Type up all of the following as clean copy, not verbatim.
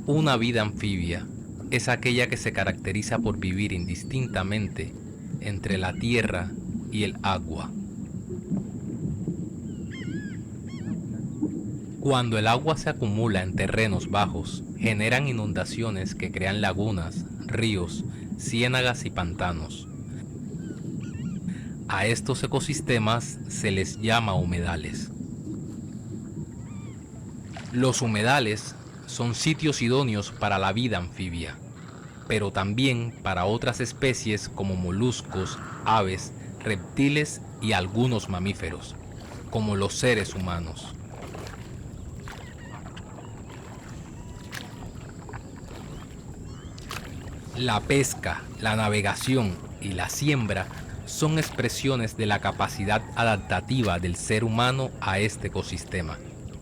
Una vida anfibia es aquella que se caracteriza por vivir indistintamente entre la tierra y el agua. Cuando el agua se acumula en terrenos bajos, generan inundaciones que crean lagunas, ríos, ciénagas y pantanos. A estos ecosistemas se les llama humedales. Los humedales son sitios idóneos para la vida anfibia, pero también para otras especies como moluscos, aves, reptiles y algunos mamíferos, como los seres humanos. La pesca, la navegación y la siembra son expresiones de la capacidad adaptativa del ser humano a este ecosistema,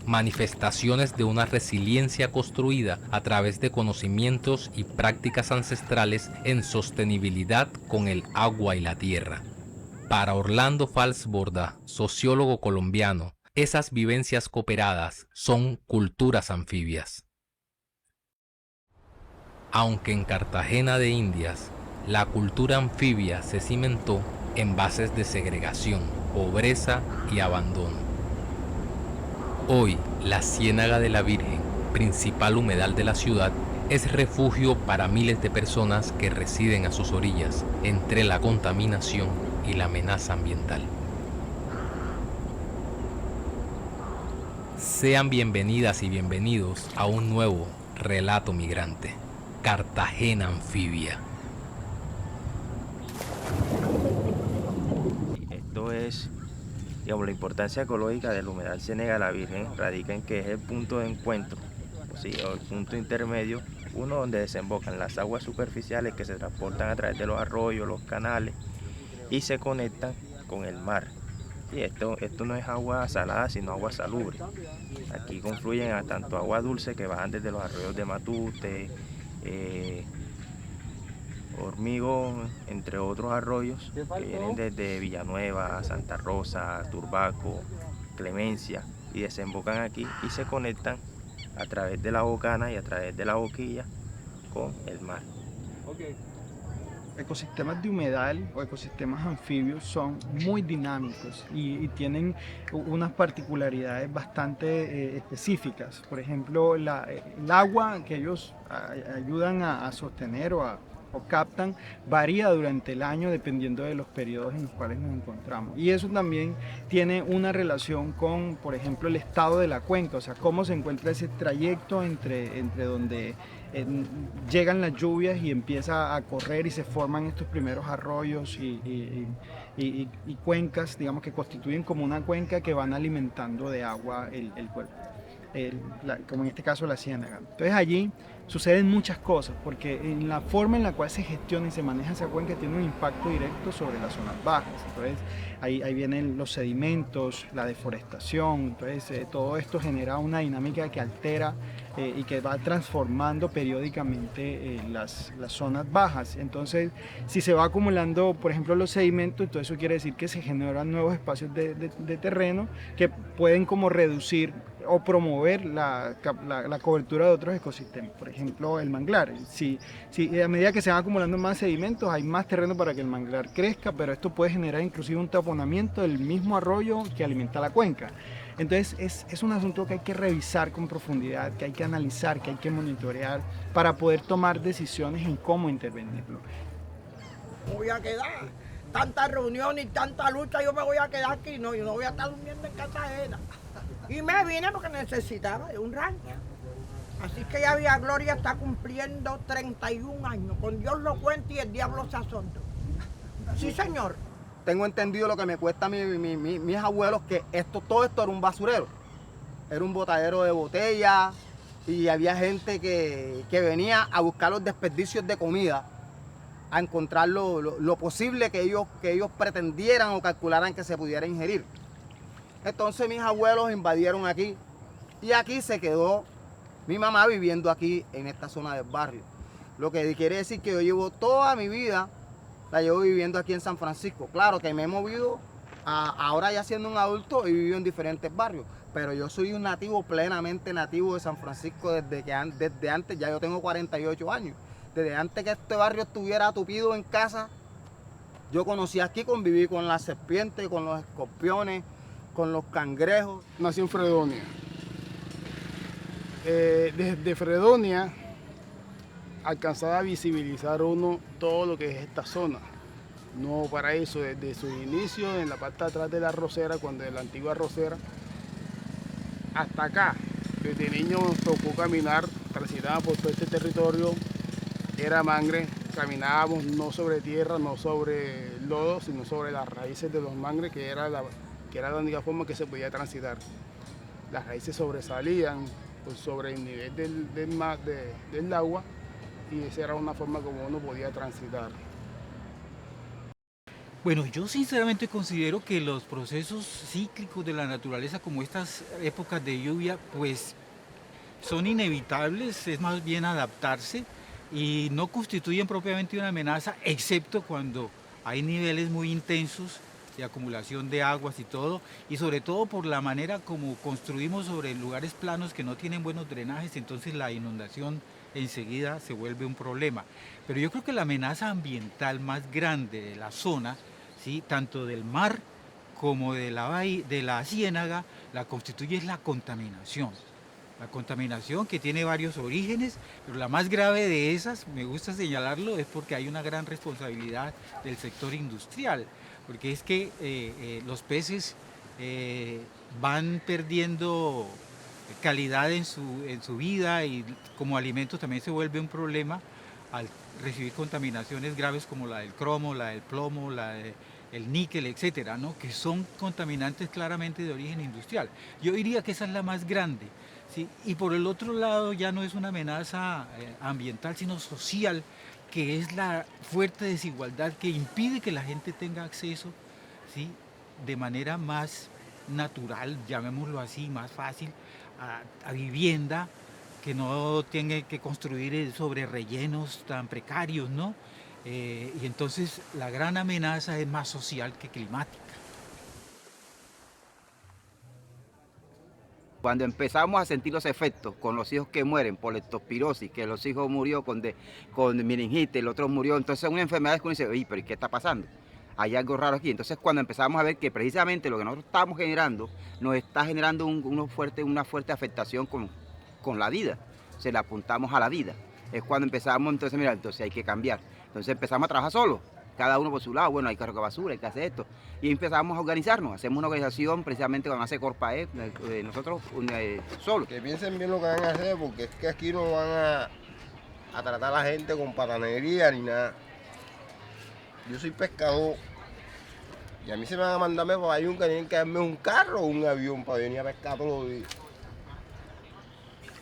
manifestaciones de una resiliencia construida a través de conocimientos y prácticas ancestrales en sostenibilidad con el agua y la tierra. Para Orlando Falsborda, sociólogo colombiano, esas vivencias cooperadas son culturas anfibias. Aunque en Cartagena de Indias la cultura anfibia se cimentó en bases de segregación, pobreza y abandono. Hoy, la Ciénaga de la Virgen, principal humedal de la ciudad, es refugio para miles de personas que residen a sus orillas entre la contaminación y la amenaza ambiental. Sean bienvenidas y bienvenidos a un nuevo relato migrante. Cartagena Anfibia. Esto es, digamos, la importancia ecológica del humedal Ciénaga de la Virgen radica en que es el punto de encuentro, o el punto intermedio, uno donde desembocan las aguas superficiales que se transportan a través de los arroyos, los canales y se conectan con el mar. Y esto no es agua salada, sino agua salubre. Aquí confluyen a tanto agua dulce que bajan desde los arroyos de Matute, Hormigón, entre otros arroyos que vienen desde Villanueva, Santa Rosa, Turbaco, Clemencia y desembocan aquí y se conectan a través de la bocana y a través de la boquilla con el mar. Ecosistemas de humedal o ecosistemas anfibios son muy dinámicos y tienen unas particularidades bastante específicas. Por ejemplo, el agua que ellos ayudan a sostener o captan varía durante el año dependiendo de los periodos en los cuales nos encontramos. Y eso también tiene una relación con, por ejemplo, el estado de la cuenca, o sea, cómo se encuentra ese trayecto entre donde llegan las lluvias y empieza a correr y se forman estos primeros arroyos y cuencas, digamos, que constituyen como una cuenca que van alimentando de agua el cuerpo. Como en este caso la ciénaga. Entonces allí suceden muchas cosas, porque en la forma en la cual se gestiona y se maneja esa cuenca tiene un impacto directo sobre las zonas bajas. Entonces ahí vienen los sedimentos, la deforestación, entonces todo esto genera una dinámica que altera y que va transformando periódicamente las zonas bajas. Entonces, si se va acumulando, por ejemplo, los sedimentos, entonces eso quiere decir que se generan nuevos espacios de terreno que pueden como reducir o promover la cobertura de otros ecosistemas. Por ejemplo, el manglar. Si a medida que se van acumulando más sedimentos, hay más terreno para que el manglar crezca, pero esto puede generar inclusive un taponamiento del mismo arroyo que alimenta la cuenca. Entonces es un asunto que hay que revisar con profundidad, que hay que analizar, que hay que monitorear para poder tomar decisiones en cómo intervenirlo. Me voy a quedar, tanta reunión y tanta lucha, yo me voy a quedar aquí, no, yo no voy a estar durmiendo en Cartagena. Y me vine porque necesitaba de un rancho. Así que ya Villa Gloria está cumpliendo 31 años, con Dios lo cuenta y el diablo se asombra. Sí, señor. Tengo entendido lo que me cuesta mis abuelos, que todo esto era un basurero. Era un botadero de botellas y había gente que venía a buscar los desperdicios de comida, a encontrar lo posible que ellos pretendieran o calcularan que se pudiera ingerir. Entonces mis abuelos invadieron aquí y aquí se quedó mi mamá viviendo aquí en esta zona del barrio. Lo que quiere decir que yo llevo toda mi vida, la llevo viviendo aquí en San Francisco. Claro que me he movido ahora ya siendo un adulto y vivido en diferentes barrios, pero yo soy un nativo, plenamente nativo de San Francisco desde antes, ya yo tengo 48 años. Desde antes que este barrio estuviera tupido en casa, yo conocí aquí, conviví con las serpientes, con los escorpiones, con los cangrejos. Nací en Fredonia. Desde Fredonia alcanzaba a visibilizar uno todo lo que es esta zona. Nuevo Paraíso, desde su inicio en la parte de atrás de la arrocera, cuando de la antigua arrocera, hasta acá. Desde niño nos tocó caminar, transitábamos por todo este territorio, era mangre, caminábamos no sobre tierra, no sobre lodo, sino sobre las raíces de los mangres, que era la única forma que se podía transitar. Las raíces sobresalían pues, sobre el nivel del agua, y esa era una forma como uno podía transitar. Bueno, yo sinceramente considero que los procesos cíclicos de la naturaleza, como estas épocas de lluvia, pues son inevitables, es más bien adaptarse y no constituyen propiamente una amenaza, excepto cuando hay niveles muy intensos de acumulación de aguas y todo, y sobre todo por la manera como construimos sobre lugares planos que no tienen buenos drenajes, entonces la inundación enseguida se vuelve un problema. Pero yo creo que la amenaza ambiental más grande de la zona, ¿sí?, tanto del mar como de la ciénaga, la constituye es la contaminación. La contaminación que tiene varios orígenes, pero la más grave de esas, me gusta señalarlo, es porque hay una gran responsabilidad del sector industrial, porque es que los peces van perdiendo calidad en su vida y como alimentos también se vuelve un problema al recibir contaminaciones graves como la del cromo, la del plomo, la del níquel, etcétera, ¿no?, que son contaminantes claramente de origen industrial. Yo diría que esa es la más grande, ¿sí? Y por el otro lado ya no es una amenaza ambiental, sino social, que es la fuerte desigualdad que impide que la gente tenga acceso, ¿sí?, de manera más natural, llamémoslo así, más fácil, a vivienda, que no tiene que construir sobre rellenos tan precarios, ¿no? Y entonces la gran amenaza es más social que climática. Cuando empezamos a sentir los efectos con los hijos que mueren por leptospirosis, que los hijos murió con meningitis, el otro murió, entonces una enfermedad que uno dice, oye, pero ¿qué está pasando? Hay algo raro aquí. Entonces cuando empezamos a ver que precisamente lo que nosotros estamos generando nos está generando una fuerte afectación con la vida, se le apuntamos a la vida. Es cuando empezamos, entonces mira, entonces hay que cambiar. Entonces empezamos a trabajar solos, cada uno por su lado, bueno, hay que recoger basura, hay que hacer esto. Y empezamos a organizarnos, hacemos una organización precisamente cuando hace Corpae, nosotros solos. Que piensen bien lo que van a hacer, porque es que aquí no van a tratar a la gente con patanería ni nada. Yo soy pescador y a mí se me van a mandarme para ahí que tienen que darme un carro o un avión para venir a pescar todos los días.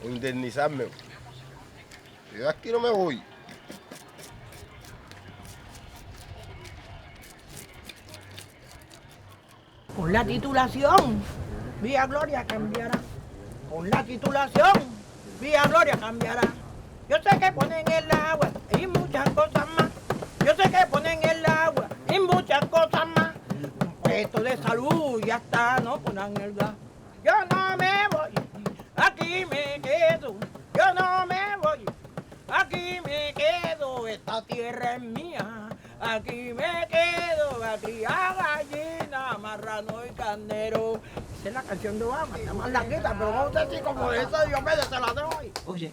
O indemnizarme. Yo aquí no me voy. Con la titulación, Villa Gloria cambiará. Con la titulación, Villa Gloria cambiará. Yo sé que ponen el agua y muchas cosas más. Yo sé que ponen el agua y muchas cosas más. Esto de salud ya está, no ponen el gas. Yo no me voy, aquí me quedo. Yo no me voy, aquí me quedo. Esta tierra es mía. Aquí me quedo, a criar gallina, marrano y carnero. Esa es la canción de Obama, está más larguita, pero no sé si como esa yo me se la doy. Oye,